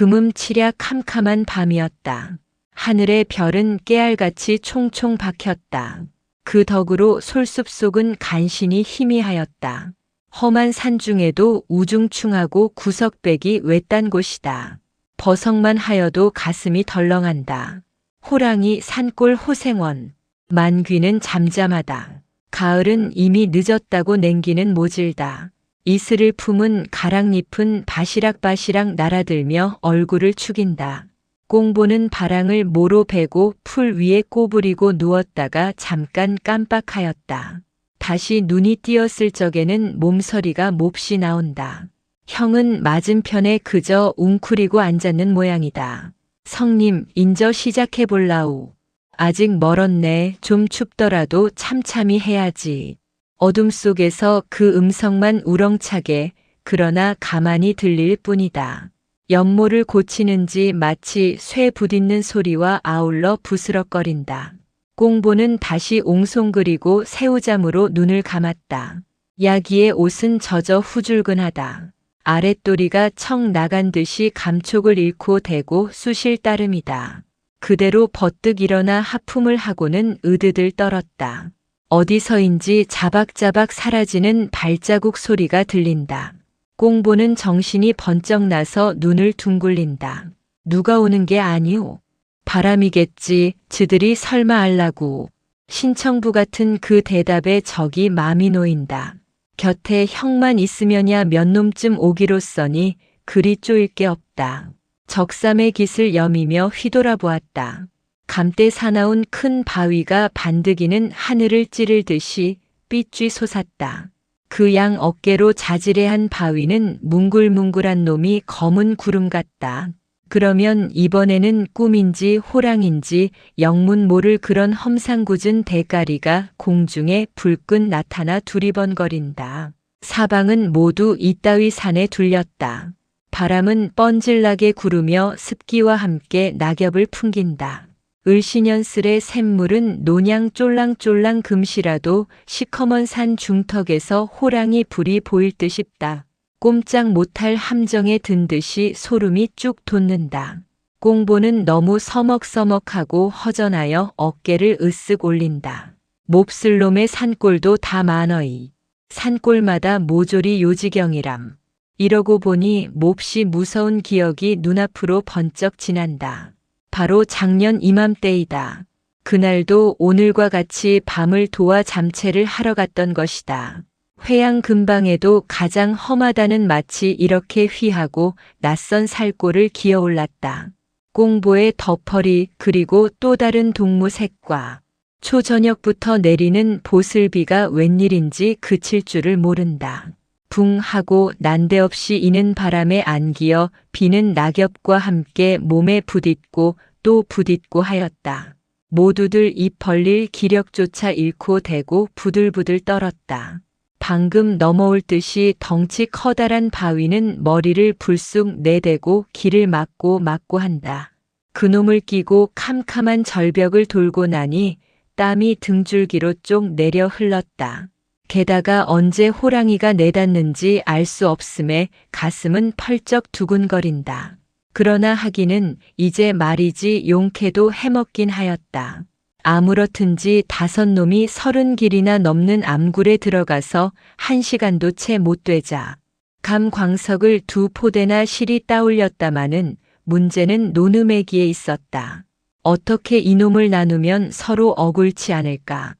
금음치랴 캄캄한 밤이었다. 하늘의 별은 깨알같이 총총 박혔다. 그 덕으로 솔숲 속은 간신히 희미하였다. 험한 산중에도 우중충하고 구석백이 외딴 곳이다. 버석만 하여도 가슴이 덜렁한다. 호랑이 산골 호생원. 만귀는 잠잠하다. 가을은 이미 늦었다고 냉기는 모질다. 이슬을 품은 가랑잎은 바시락바시락 날아들며 얼굴을 축인다. 꽁보는 바랑을 모로 베고 풀 위에 꼬부리고 누웠다가 잠깐 깜빡하였다. 다시 눈이 띄었을 적에는 몸서리가 몹시 나온다. 형은 맞은편에 그저 웅크리고 앉았는 모양이다. 성님, 인저 시작해볼라우. 아직 멀었네. 좀 춥더라도 참참히 해야지. 어둠 속에서 그 음성만 우렁차게 그러나 가만히 들릴 뿐이다. 연모를 고치는지 마치 쇠 부딪는 소리와 아울러 부스럭거린다. 꽁보는 다시 옹송그리고 새우잠으로 눈을 감았다. 야기의 옷은 젖어 후줄근하다. 아랫도리가 청 나간 듯이 감촉을 잃고 대고 쑤실 따름이다. 그대로 버뜩 일어나 하품을 하고는 으드들 떨었다. 어디서인지 자박자박 사라지는 발자국 소리가 들린다. 꽁보는 정신이 번쩍 나서 눈을 둥글린다. 누가 오는 게 아니오. 바람이겠지. 즈들이 설마 알라구. 신청부 같은 그 대답에 적이 마음이 놓인다. 곁에 형만 있으면야 몇 놈쯤 오기로써니 그리 쪼일 게 없다. 적삼의 깃을 여미며 휘돌아보았다. 감대 사나운 큰 바위가 반드기는 하늘을 찌를 듯이 삐쥐 솟았다. 그 양 어깨로 자지레한 바위는 뭉글뭉글한 놈이 검은 구름 같다. 그러면 이번에는 꿈인지 호랑인지 영문 모를 그런 험상궂은 대가리가 공중에 불끈 나타나 두리번거린다. 사방은 모두 이따위 산에 둘렸다. 바람은 뻔질나게 구르며 습기와 함께 낙엽을 풍긴다. 을씨년슬의 샘물은 노냥 쫄랑쫄랑 금시라도 시커먼 산 중턱에서 호랑이 불이 보일 듯 싶다. 꼼짝 못할 함정에 든 듯이 소름이 쭉 돋는다. 꽁보는 너무 서먹서먹하고 허전하여 어깨를 으쓱 올린다. 몹쓸 놈의 산골도 다 많어이. 산골마다 모조리 요지경이람. 이러고 보니 몹시 무서운 기억이 눈앞으로 번쩍 지난다. 바로 작년 이맘때이다. 그날도 오늘과 같이 밤을 도와 잠채를 하러 갔던 것이다. 회양 근방에도 가장 험하다는 마치 이렇게 휘하고 낯선 살골을 기어올랐다. 꽁보의 덮허리 그리고 또 다른 동무색과 초저녁부터 내리는 보슬비가 웬일인지 그칠 줄을 모른다. 붕 하고 난데없이 이는 바람에 안기어 비는 낙엽과 함께 몸에 부딪고 또 부딪고 하였다. 모두들 입 벌릴 기력조차 잃고 대고 부들부들 떨었다. 방금 넘어올 듯이 덩치 커다란 바위는 머리를 불쑥 내대고 길을 막고 한다. 그놈을 끼고 캄캄한 절벽을 돌고 나니 땀이 등줄기로 쪽 내려 흘렀다. 게다가 언제 호랑이가 내닫는지 알 수 없음에 가슴은 펄쩍 두근거린다. 그러나 하기는 이제 말이지 용케도 해먹긴 하였다. 아무렇든지 5놈이 30길이나 넘는 암굴에 들어가서 1시간도 채 못 되자 감광석을 2포대나 실이 따올렸다마는 문제는 노느매기에 있었다. 어떻게 이놈을 나누면 서로 억울치 않을까.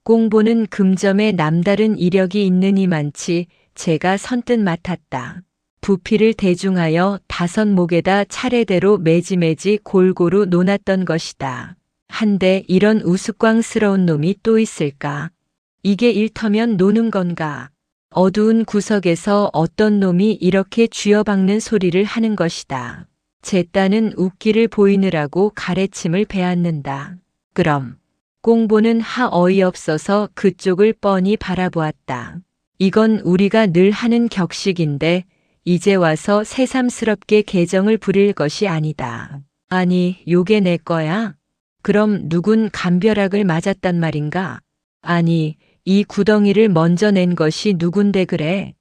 꽁보는 금점에 남다른 이력이 있느니만치 제가 선뜻 맡았다. 부피를 대중하여 5목에다 차례대로 매지매지 골고루 놓았던 것이다. 한데 이런 우스꽝스러운 놈이 또 있을까? 이게 일터면 노는 건가? 어두운 구석에서 어떤 놈이 이렇게 쥐어박는 소리를 하는 것이다. 제 딴은 웃기를 보이느라고 가래침을 베앗는다. 그럼 꽁보는 하 어이없어서 그쪽을 뻔히 바라보았다. 이건 우리가 늘 하는 격식인데 이제 와서 새삼스럽게 개정을 부릴 것이 아니다. 아니, 요게 내 거야? 그럼 누군 감벼락을 맞았단 말인가? 아니, 이 구덩이를 먼저 낸 것이 누군데 그래?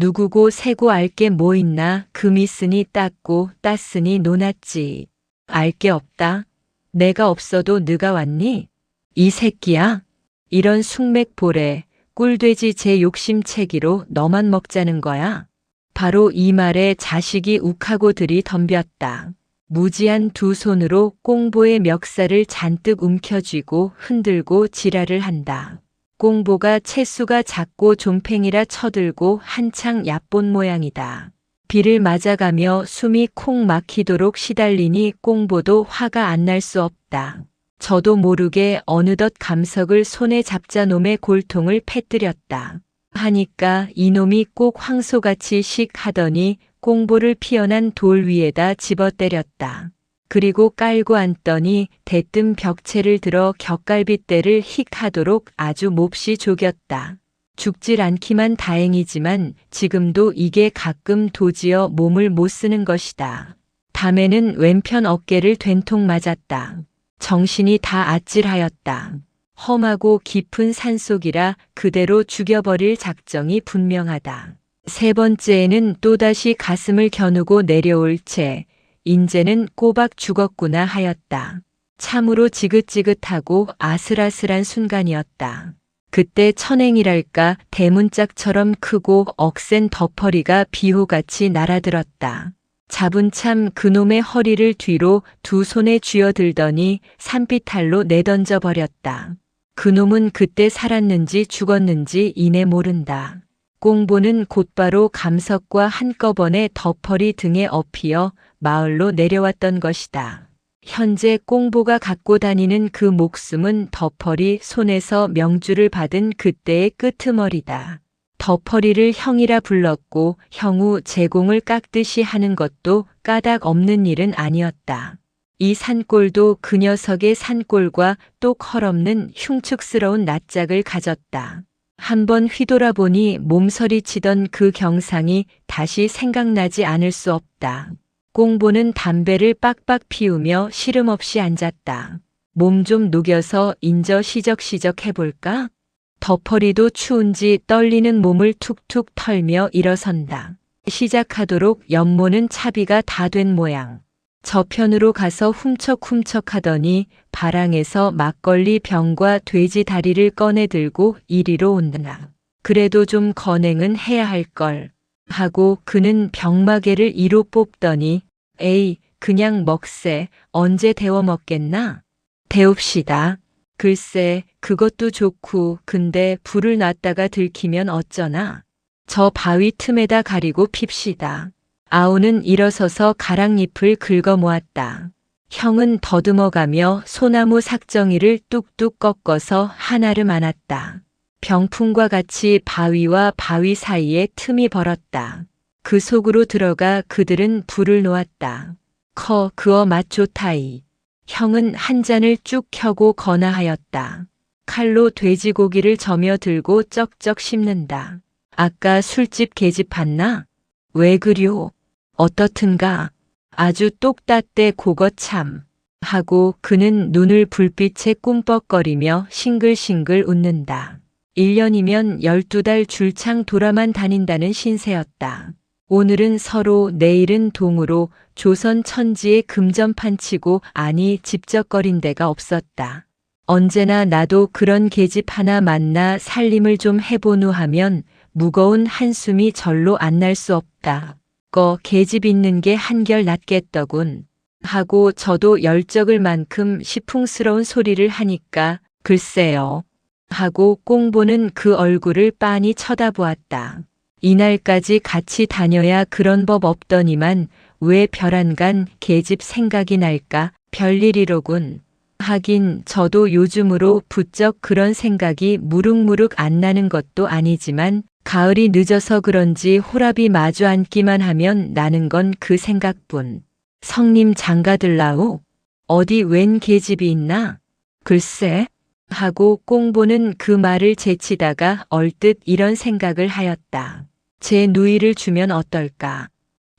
누구고 세고 알 게 뭐 있나. 금 있으니 땄고 땄으니 노났지. 알 게 없다. 내가 없어도 느가 왔니? 이 새끼야. 이런 숙맥보래. 꿀돼지 제 욕심채기로 너만 먹자는 거야. 바로 이 말에 자식이 욱하고 들이덤볐다. 무지한 두 손으로 꽁보의 멱살을 잔뜩 움켜쥐고 흔들고 지랄을 한다. 꽁보가 채수가 작고 좀팽이라 쳐들고 한창 얕본 모양이다. 비를 맞아가며 숨이 콩 막히도록 시달리니 꽁보도 화가 안 날 수 없다. 저도 모르게 어느덧 감석을 손에 잡자 놈의 골통을 패뜨렸다. 하니까 이놈이 꼭 황소같이 씩 하더니 꽁보를 피어난 돌 위에다 집어 때렸다. 그리고 깔고 앉더니 대뜸 벽체를 들어 격갈빗대를 힉 하도록 아주 몹시 조겼다. 죽질 않기만 다행이지만 지금도 이게 가끔 도지어 몸을 못 쓰는 것이다. 밤에는 왼편 어깨를 된통 맞았다. 정신이 다 아찔하였다. 험하고 깊은 산속이라 그대로 죽여버릴 작정이 분명하다. 세 번째에는 또다시 가슴을 겨누고 내려올 채 인제는 꼬박 죽었구나 하였다. 참으로 지긋지긋하고 아슬아슬한 순간이었다. 그때 천행이랄까 대문짝처럼 크고 억센 덮어리가 비호같이 날아들었다. 잡은 참 그놈의 허리를 뒤로 두 손에 쥐어들더니 산비탈로 내던져 버렸다. 그놈은 그때 살았는지 죽었는지 이내 모른다. 꽁보는 곧바로 감석과 한꺼번에 덮어리 등에 업히어 마을로 내려왔던 것이다. 현재 꽁보가 갖고 다니는 그 목숨은 덮어리 손에서 명주를 받은 그때의 끄트머리다. 덮어리를 형이라 불렀고 형우 제공을 깎듯이 하는 것도 까닭 없는 일은 아니었다. 이 산골도 그 녀석의 산골과 똑 헐없는 흉측스러운 낯짝을 가졌다. 한번 휘돌아보니 몸서리치던 그 경상이 다시 생각나지 않을 수 없다. 꽁보는 담배를 빡빡 피우며 시름없이 앉았다. 몸 좀 녹여서 인저 시적시적 해볼까? 덮어리도 추운지 떨리는 몸을 툭툭 털며 일어선다. 시작하도록 연모는 차비가 다 된 모양. 저편으로 가서 훔척훔척 하더니 바랑에서 막걸리 병과 돼지 다리를 꺼내 들고 이리로 온다. 그래도 좀 건행은 해야 할 걸. 하고 그는 병마개를 이로 뽑더니 에이 그냥 먹세. 언제 데워 먹겠나? 데웁시다. 글쎄 그것도 좋고 근데 불을 놨다가 들키면 어쩌나. 저 바위 틈에다 가리고 핍시다. 아우는 일어서서 가랑잎을 긁어 모았다. 형은 더듬어가며 소나무 삭정이를 뚝뚝 꺾어서 한아름 안았다. 병풍과 같이 바위와 바위 사이에 틈이 벌었다. 그 속으로 들어가 그들은 불을 놓았다. 커 그어 맛 좋다이. 형은 한 잔을 쭉 켜고 건하하였다. 칼로 돼지고기를 저며 들고 쩍쩍 씹는다. 아까 술집 계집 봤나? 왜 그려? 어떻든가? 아주 똑따떼 고거 참. 하고 그는 눈을 불빛에 꿈뻑거리며 싱글싱글 웃는다. 1년이면 12달 줄창 돌아만 다닌다는 신세였다. 오늘은 서로 내일은 동으로 조선 천지에 금전판 치고 아니 집적거린 데가 없었다. 언제나 나도 그런 계집 하나 만나 살림을 좀 해보누 하면 무거운 한숨이 절로 안 날 수 없다. 계집 있는 게 한결 낫겠더군. 하고 저도 열적을 만큼 시풍스러운 소리를 하니까 글쎄요. 하고 꽁보는 그 얼굴을 빤히 쳐다보았다. 이날까지 같이 다녀야 그런 법 없더니만 왜 별안간 계집 생각이 날까? 별일이로군. 하긴 저도 요즘으로 부쩍 그런 생각이 무룩무룩 안 나는 것도 아니지만 가을이 늦어서 그런지 호랍이 마주 앉기만 하면 나는 건 그 생각뿐. 성님 장가들라오? 어디 웬 계집이 있나? 글쎄. 하고 꽁보는 그 말을 제치다가 얼뜻 이런 생각을 하였다. 제 누이를 주면 어떨까?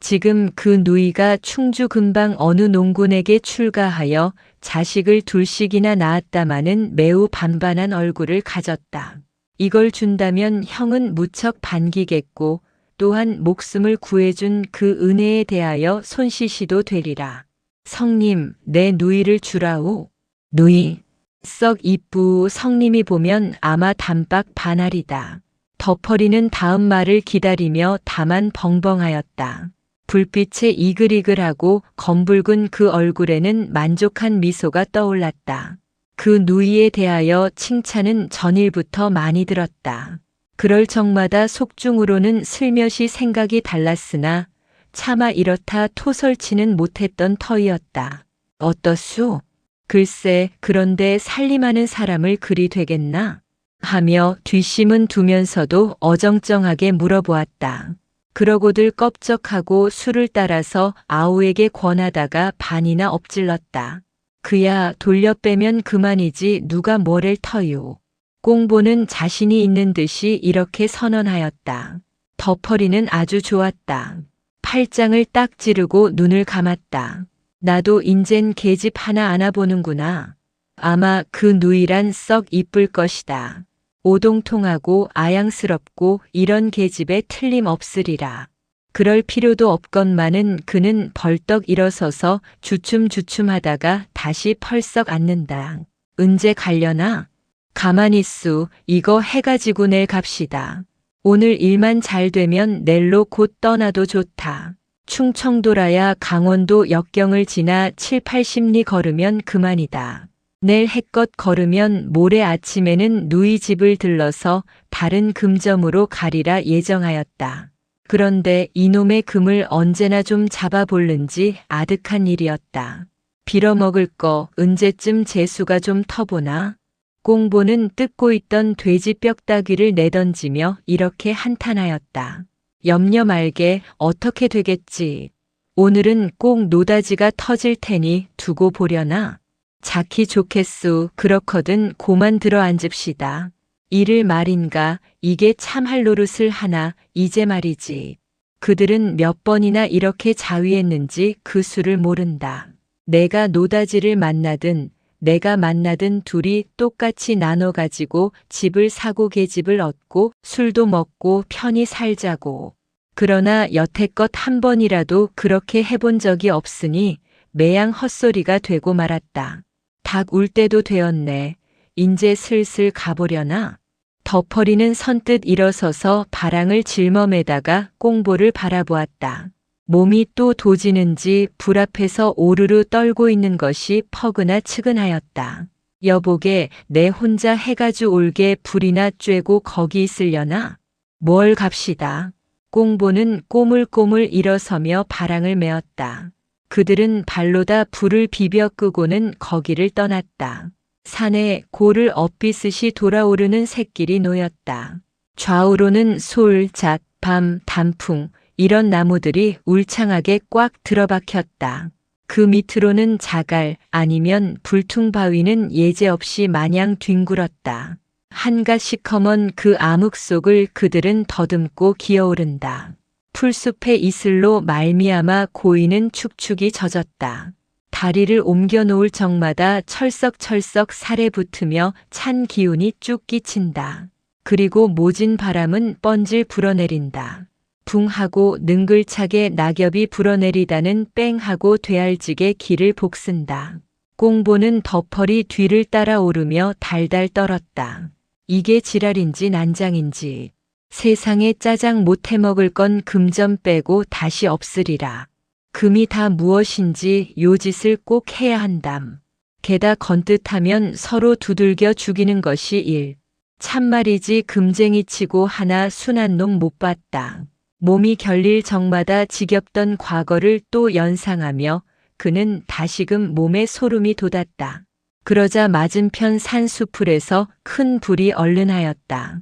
지금 그 누이가 충주 근방 어느 농군에게 출가하여 자식을 둘씩이나 낳았다마는 매우 반반한 얼굴을 가졌다. 이걸 준다면 형은 무척 반기겠고 또한 목숨을 구해준 그 은혜에 대하여 손씨시도 되리라. 성님, 내 누이를 주라오. 누이. 썩 이쁘. 성님이 보면 아마 단박 반할이다. 덮어리는 다음 말을 기다리며 다만 벙벙하였다. 불빛에 이글이글하고 검붉은 그 얼굴에는 만족한 미소가 떠올랐다. 그 누이에 대하여 칭찬은 전일부터 많이 들었다. 그럴 적마다 속중으로는 슬며시 생각이 달랐으나 차마 이렇다 토설치는 못했던 터이었다. 어떻소? 글쎄, 그런데 살림하는 사람을 그리 되겠나? 하며 뒷심은 두면서도 어정쩡하게 물어보았다. 그러고들 껍적하고 술을 따라서 아우에게 권하다가 반이나 엎질렀다. 그야 돌려 빼면 그만이지 누가 뭐를 터요. 꽁보는 자신이 있는 듯이 이렇게 선언하였다. 덮어리는 아주 좋았다. 팔짱을 딱 찌르고 눈을 감았다. 나도 인젠 계집 하나 안아보는구나. 아마 그 누이란 썩 이쁠 것이다. 오동통하고 아양스럽고 이런 계집에 틀림없으리라. 그럴 필요도 없건만은 그는 벌떡 일어서서 주춤주춤하다가 다시 펄썩 앉는다. 은제 갈려나? 가만히 있수. 이거 해가지고 내일 갑시다. 오늘 일만 잘 되면 내일로 곧 떠나도 좋다. 충청도라야 강원도 역경을 지나 7, 80리 걸으면 그만이다. 내일 해껏 걸으면 모레 아침에는 누이 집을 들러서 다른 금점으로 가리라 예정하였다. 그런데 이놈의 금을 언제나 좀 잡아볼는지 아득한 일이었다. 빌어먹을 거 언제쯤 재수가 좀 터보나? 꽁보는 뜯고 있던 돼지 뼈다귀를 내던지며 이렇게 한탄하였다. 염려 말게 어떻게 되겠지. 오늘은 꼭 노다지가 터질 테니 두고 보려나. 자키 좋겠소. 그렇거든 고만 들어 앉읍시다. 이를 말인가 이게 참 할 노릇을 하나 이제 말이지. 그들은 몇 번이나 이렇게 자위했는지 그 수를 모른다. 내가 노다지를 만나든 내가 만나든 둘이 똑같이 나눠 가지고 집을 사고 계집을 얻고 술도 먹고 편히 살자고. 그러나 여태껏 한 번이라도 그렇게 해본 적이 없으니 매양 헛소리가 되고 말았다. 닭 울 때도 되었네. 인제 슬슬 가보려나? 덮어리는 선뜻 일어서서 바랑을 짊어매다가 꽁보를 바라보았다. 몸이 또 도지는지 불 앞에서 오르르 떨고 있는 것이 퍼그나 측은하였다. 여보게 내 혼자 해가지고 올게 불이나 쬐고 거기 있으려나? 뭘 갑시다. 꽁보는 꼬물꼬물 일어서며 바랑을 메었다. 그들은 발로다 불을 비벼 끄고는 거기를 떠났다. 산에 고를 엇비스시 돌아오르는 샛길이 놓였다. 좌우로는 솔, 잣, 밤, 단풍 이런 나무들이 울창하게 꽉 들어박혔다. 그 밑으로는 자갈 아니면 불퉁바위는 예제없이 마냥 뒹굴었다. 한갓 시커먼 그 암흑 속을 그들은 더듬고 기어오른다. 풀숲의 이슬로 말미암아 고이는 축축이 젖었다. 다리를 옮겨 놓을 적마다 철썩철썩 살에 붙으며 찬 기운이 쭉 끼친다. 그리고 모진 바람은 뻔질 불어내린다. 붕하고 능글차게 낙엽이 불어내리다는 뺑하고 되알지게 길을 복쓴다. 꽁보는 덮어리 뒤를 따라 오르며 달달 떨었다. 이게 지랄인지 난장인지. 세상에 짜장 못 해먹을 건 금점 빼고 다시 없으리라. 금이 다 무엇인지 요 짓을 꼭 해야 한담. 게다 건뜻하면 서로 두들겨 죽이는 것이 일. 참말이지 금쟁이치고 하나 순한 놈 못 봤다. 몸이 결릴 적마다 지겹던 과거를 또 연상하며 그는 다시금 몸에 소름이 돋았다. 그러자 맞은편 산수풀에서 큰 불이 얼른하였다.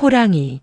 호랑이.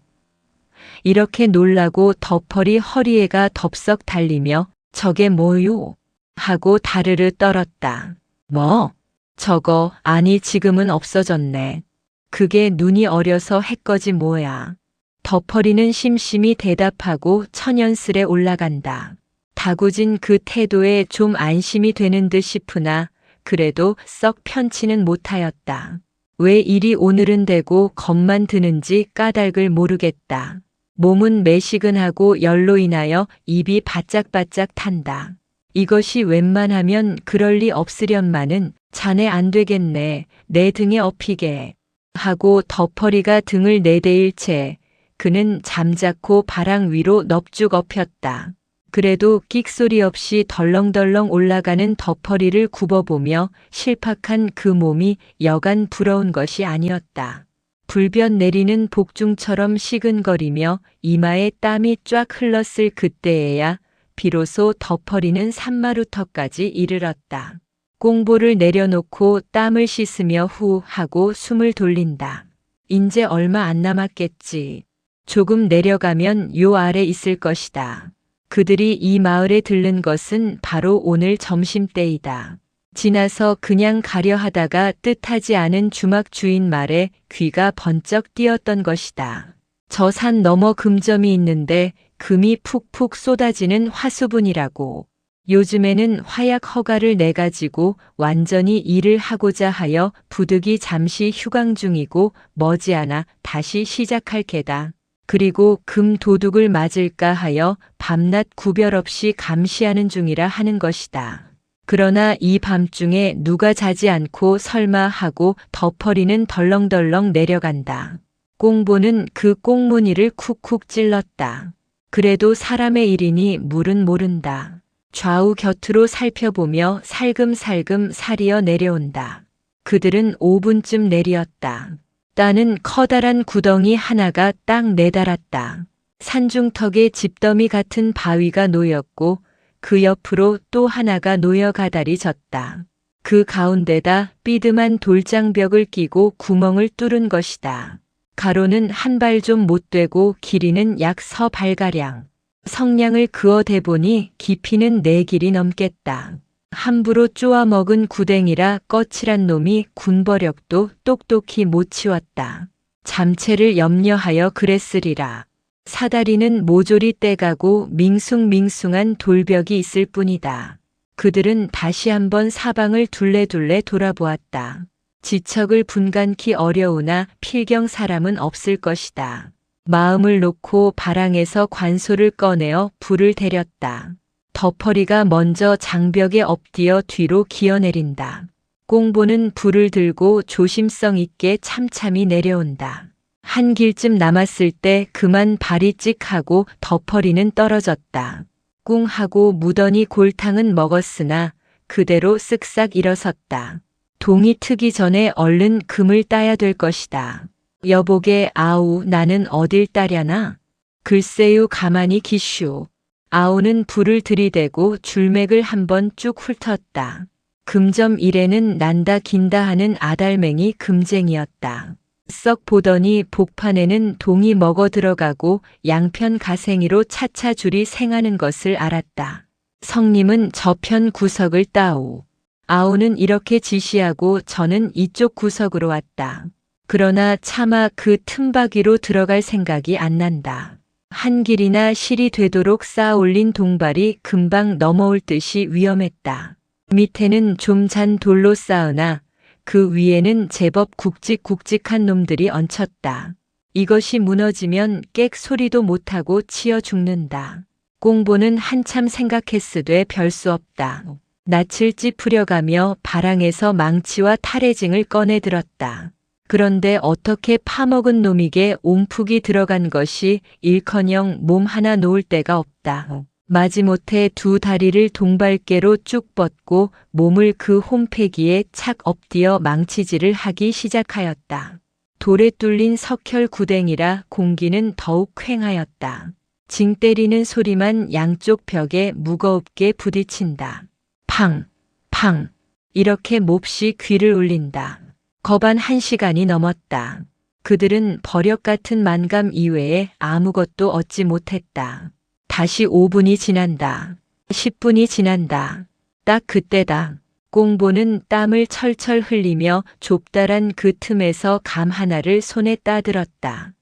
이렇게 놀라고 덮어리 허리에가 덥석 달리며 저게 뭐요? 하고 다르르 떨었다. 뭐? 저거 아니 지금은 없어졌네. 그게 눈이 어려서 했거지 뭐야. 덮어리는 심심히 대답하고 천연슬에 올라간다. 다구진 그 태도에 좀 안심이 되는 듯 싶으나 그래도 썩 편치는 못하였다. 왜 이리 오늘은 되고 겁만 드는지 까닭을 모르겠다. 몸은 매시근하고 열로 인하여 입이 바짝바짝 탄다. 이것이 웬만하면 그럴 리 없으련마는 자네 안 되겠네. 내 등에 업히게. 하고 덮어리가 등을 내대일 채 그는 잠자코 바랑 위로 넙죽 업혔다. 그래도 끽소리 없이 덜렁덜렁 올라가는 덮어리를 굽어보며 실팍한 그 몸이 여간 부러운 것이 아니었다. 불변 내리는 복중처럼 시근거리며 이마에 땀이 쫙 흘렀을 그때에야 비로소 덮어리는 산마루터까지 이르렀다. 꽁보를 내려놓고 땀을 씻으며 후 하고 숨을 돌린다. 인제 얼마 안 남았겠지. 조금 내려가면 요 아래 있을 것이다. 그들이 이 마을에 들른 것은 바로 오늘 점심때이다. 지나서 그냥 가려 하다가 뜻하지 않은 주막 주인 말에 귀가 번쩍 띄었던 것이다. 저 산 너머 금점이 있는데 금이 푹푹 쏟아지는 화수분이라고. 요즘에는 화약 허가를 내가지고 완전히 일을 하고자 하여 부득이 잠시 휴강 중이고 머지않아 다시 시작할 게다. 그리고 금 도둑을 맞을까 하여 밤낮 구별 없이 감시하는 중이라 하는 것이다. 그러나 이 밤중에 누가 자지 않고 설마 하고 덮어리는 덜렁덜렁 내려간다. 꽁보는 그 꽁무니를 쿡쿡 찔렀다. 그래도 사람의 일이니 물은 모른다. 좌우 곁으로 살펴보며 살금살금 살이어 내려온다. 그들은 5분쯤 내리었다. 따는 커다란 구덩이 하나가 딱 내달았다. 산중턱에 집더미 같은 바위가 놓였고 그 옆으로 또 하나가 놓여 가다리 졌다. 그 가운데다 삐듬한 돌장벽을 끼고 구멍을 뚫은 것이다. 가로는 한 발 좀 못 되고 길이는 약 서발가량. 성냥을 그어 대보니 깊이는 4길이 넘겠다. 함부로 쪼아 먹은 구댕이라 거칠한 놈이 군버력도 똑똑히 못 치웠다. 잠체를 염려하여 그랬으리라. 사다리는 모조리 떼가고 밍숭밍숭한 돌벽이 있을 뿐이다. 그들은 다시 한번 사방을 둘레둘레 돌아보았다. 지척을 분간키 어려우나 필경 사람은 없을 것이다. 마음을 놓고 바랑에서 관소를 꺼내어 불을 대렸다. 덮어리가 먼저 장벽에 엎드려 뒤로 기어내린다. 꽁보는 불을 들고 조심성 있게 참참히 내려온다. 한 길쯤 남았을 때 그만 발이 찍하고 덮어리는 떨어졌다. 꿍 하고 무더니 골탕은 먹었으나 그대로 쓱싹 일어섰다. 동이 트기 전에 얼른 금을 따야 될 것이다. 여보게 아우 나는 어딜 따려나? 글쎄요 가만히 기슈. 아우는 불을 들이대고 줄맥을 한번 쭉 훑었다. 금점 일에는 난다 긴다 하는 아달맹이 금쟁이였다. 썩 보더니 복판에는 동이 먹어 들어가고 양편 가생이로 차차 줄이 생하는 것을 알았다. 성님은 저편 구석을 따오. 아우는 이렇게 지시하고 저는 이쪽 구석으로 왔다. 그러나 차마 그 틈바귀로 들어갈 생각이 안 난다. 한 길이나 실이 되도록 쌓아 올린 동발이 금방 넘어올 듯이 위험했다. 밑에는 좀 잔 돌로 쌓으나 그 위에는 제법 굵직굵직한 놈들이 얹혔다. 이것이 무너지면 꽥 소리도 못하고 치여 죽는다. 꽁보는 한참 생각했으되 별 수 없다. 낯을 찌푸려가며 바랑에서 망치와 탈해징을 꺼내 들었다. 그런데 어떻게 파먹은 놈에게 옴푹이 들어간 것이 일커녕 몸 하나 놓을 데가 없다. 마지못해 두 다리를 동발깨로 쭉 뻗고 몸을 그 홈패기에 착 엎드려 망치질을 하기 시작하였다. 돌에 뚫린 석혈 구댕이라 공기는 더욱 퀭하였다. 징 때리는 소리만 양쪽 벽에 무겁게 부딪힌다. 팡! 팡! 이렇게 몹시 귀를 울린다. 거반 1시간이 넘었다. 그들은 버력 같은 만감 이외에 아무것도 얻지 못했다. 다시 5분이 지난다. 10분이 지난다. 딱 그때다. 꽁보는 땀을 철철 흘리며 좁다란 그 틈에서 감 하나를 손에 따들었다.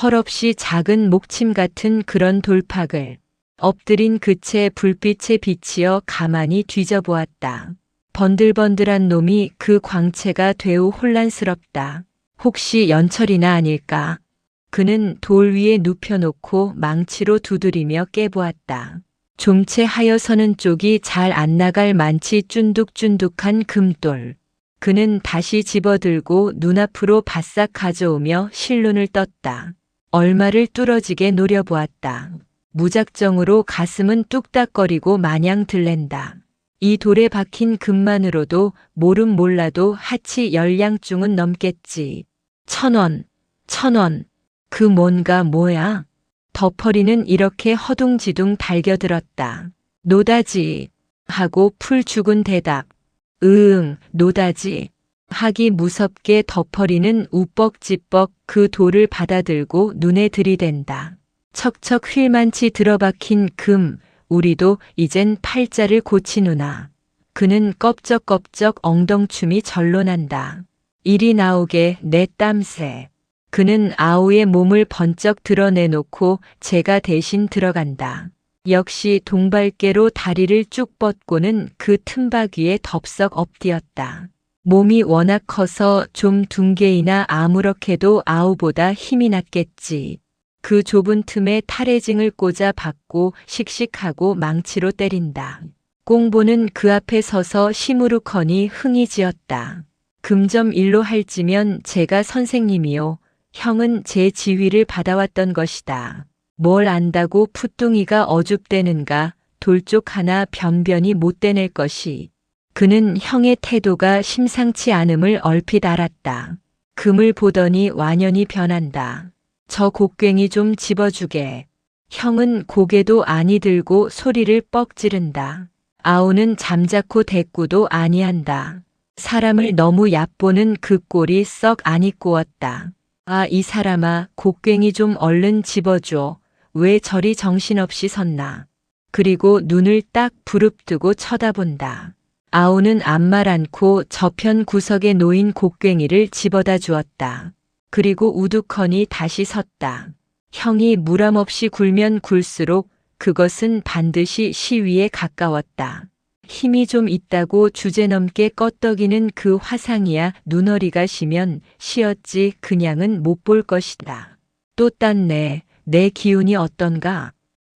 헐없이 작은 목침 같은 그런 돌팍을 엎드린 그채 불빛에 비치어 가만히 뒤져보았다. 번들번들한 놈이 그 광채가 되우 혼란스럽다. 혹시 연철이나 아닐까? 그는 돌 위에 눕혀놓고 망치로 두드리며 깨보았다. 좀채 하여 서는 쪽이 잘 안 나갈 만치 쭌득쭌득한 금돌. 그는 다시 집어들고 눈앞으로 바싹 가져오며 실눈을 떴다. 얼마를 뚫어지게 노려보았다. 무작정으로 가슴은 뚝딱거리고 마냥 들랜다. 이 돌에 박힌 금만으로도 모름 몰라도 하치 10량중은 넘겠지. 1,000원, 1,000원. 그 뭔가 뭐야? 덮어리는 이렇게 허둥지둥 달겨들었다. 노다지. 하고 풀 죽은 대답. 노다지. 하기 무섭게 덮어리는 우뻑지뻑 그 돌을 받아들고 눈에 들이댄다. 척척 휠만치 들어박힌 금, 우리도 이젠 팔자를 고치누나. 그는 껍적껍적 엉덩춤이 절로 난다. 이리 나오게 내 땀새. 그는 아우의 몸을 번쩍 드러내놓고 제가 대신 들어간다. 역시 동발개로 다리를 쭉 뻗고는 그 틈박 위에 덥석 엎드렸다. 몸이 워낙 커서 좀 둥개이나 아무렇게도 아우보다 힘이 났겠지. 그 좁은 틈에 탈해징을 꽂아 박고 씩씩하고 망치로 때린다. 꽁보는 그 앞에 서서 시무룩하니 흥이 지었다. 금점 일로 할지면 제가 선생님이요. 형은 제 지휘를 받아왔던 것이다. 뭘 안다고 푸뚱이가 어줍대는가. 돌쪽 하나 변변히 못 대낼 것이. 그는 형의 태도가 심상치 않음을 얼핏 알았다. 금을 보더니 완연히 변한다. 저 곡괭이 좀 집어주게. 형은 고개도 아니 들고 소리를 뻑 지른다. 아우는 잠자코 대꾸도 아니한다. 사람을 너무 얕보는 그 꼴이 썩 아니 꾸었다. 아, 이 사람아, 곡괭이 좀 얼른 집어줘. 왜 저리 정신없이 섰나. 그리고 눈을 딱 부릅뜨고 쳐다본다. 아우는 아무 말 않고 저편 구석에 놓인 곡괭이를 집어다 주었다. 그리고 우두커니 다시 섰다. 형이 무람없이 굴면 굴수록 그것은 반드시 시위에 가까웠다. 힘이 좀 있다고 주제넘게 껐덕이는 그 화상이야 눈어리가 시면 시었지 그냥은 못 볼 것이다. 또 딴네. 내 기운이 어떤가?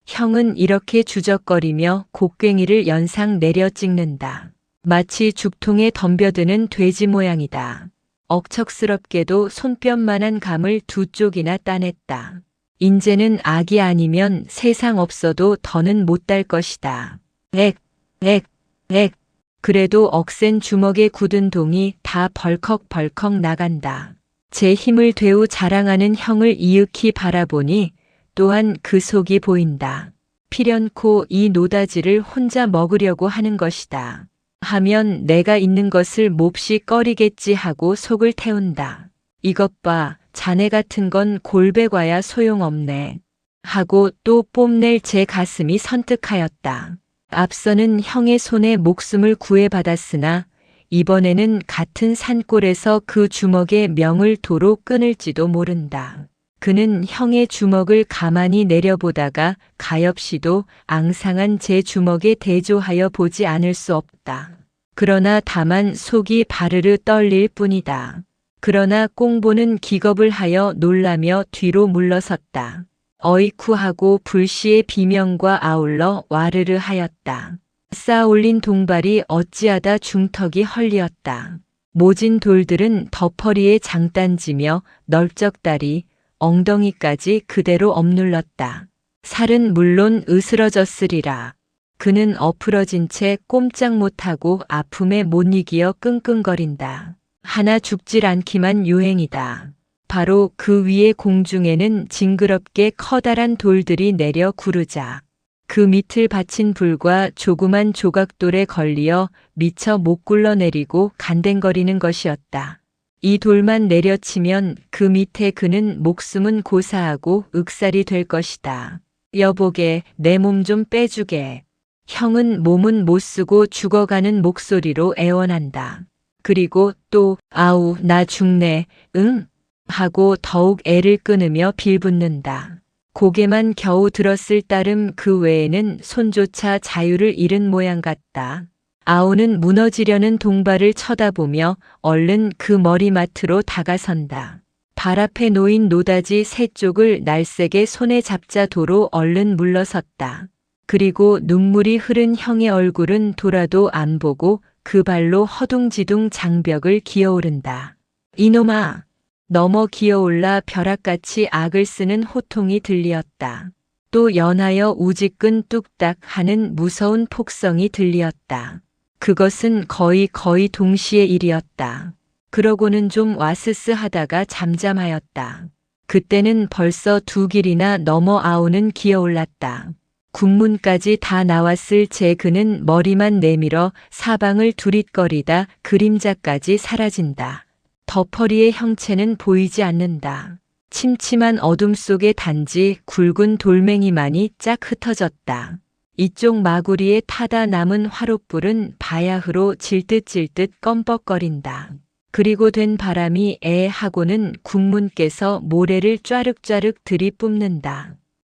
형은 이렇게 주적거리며 곡괭이를 연상 내려 찍는다. 마치 죽통에 덤벼드는 돼지 모양이다. 억척스럽게도 손뼉만한 감을 두 쪽이나 따냈다. 인제는 악이 아니면 세상 없어도 더는 못 달 것이다. 액. 그래도 억센 주먹에 굳은 동이 다 벌컥벌컥 나간다. 제 힘을 되우 자랑하는 형을 이윽히 바라보니 또한 그 속이 보인다. 필연코 이 노다지를 혼자 먹으려고 하는 것이다. 하면 내가 있는 것을 몹시 꺼리겠지 하고 속을 태운다. 이것 봐, 자네 같은 건 골배과야 소용없네. 하고 또 뽐낼 제 가슴이 선뜩하였다. 앞서는 형의 손에 목숨을 구해받았으나 이번에는 같은 산골에서 그 주먹의 명을 도로 끊을지도 모른다. 그는 형의 주먹을 가만히 내려보다가 가엾이도 앙상한 제 주먹에 대조하여 보지 않을 수 없다. 그러나 다만 속이 바르르 떨릴 뿐이다. 그러나 꽁보는 기겁을 하여 놀라며 뒤로 물러섰다. 어이쿠 하고 불시의 비명과 아울러 와르르 하였다. 쌓아올린 동발이 어찌하다 중턱이 헐리었다. 모진 돌들은 덮어리에 장단지며 널쩍다리, 엉덩이까지 그대로 억눌렀다. 살은 물론 으스러졌으리라. 그는 엎으러진 채 꼼짝 못하고 아픔에 못 이기어 끙끙거린다. 하나 죽질 않기만 요행이다. 바로 그 위에 공중에는 징그럽게 커다란 돌들이 내려 구르자 그 밑을 받친 불과 조그만 조각돌에 걸리어 미처 못 굴러내리고 간댕거리는 것이었다. 이 돌만 내려치면 그 밑에 그는 목숨은 고사하고 윽살이 될 것이다. 여보게, 내 몸 좀 빼주게. 형은 몸은 못 쓰고 죽어가는 목소리로 애원한다. 그리고 또 아우 나 죽네, 응? 하고 더욱 애를 끊으며 빌붙는다. 고개만 겨우 들었을 따름 그 외에는 손조차 자유를 잃은 모양 같다. 아우는 무너지려는 동발을 쳐다보며 얼른 그 머리맡으로 다가선다. 발 앞에 놓인 노다지 새 쪽을 날쌔게 손에 잡자 도로 얼른 물러섰다. 그리고 눈물이 흐른 형의 얼굴은 돌아도 안 보고 그 발로 허둥지둥 장벽을 기어오른다. 이놈아! 넘어 기어올라 벼락같이 악을 쓰는 호통이 들리었다. 또 연하여 우지끈 뚝딱 하는 무서운 폭성이 들리었다. 그것은 거의 동시의 일이었다. 그러고는 좀 와스스하다가 잠잠하였다. 그때는 벌써 두 길이나 넘어 아우는 기어올랐다. 국문까지 다 나왔을 제 그는 머리만 내밀어 사방을 두릿거리다 그림자까지 사라진다. 덮어리의 형체는 보이지 않는다. 침침한 어둠 속에 단지 굵은 돌멩이만이 짝 흩어졌다. 이쪽 마구리에 타다 남은 화롯불은 바야흐로 질듯질듯 껌뻑거린다. 그리고 된 바람이 애 하고는 국문께서 모래를 쫘륵쪼륵 들이뿜는다.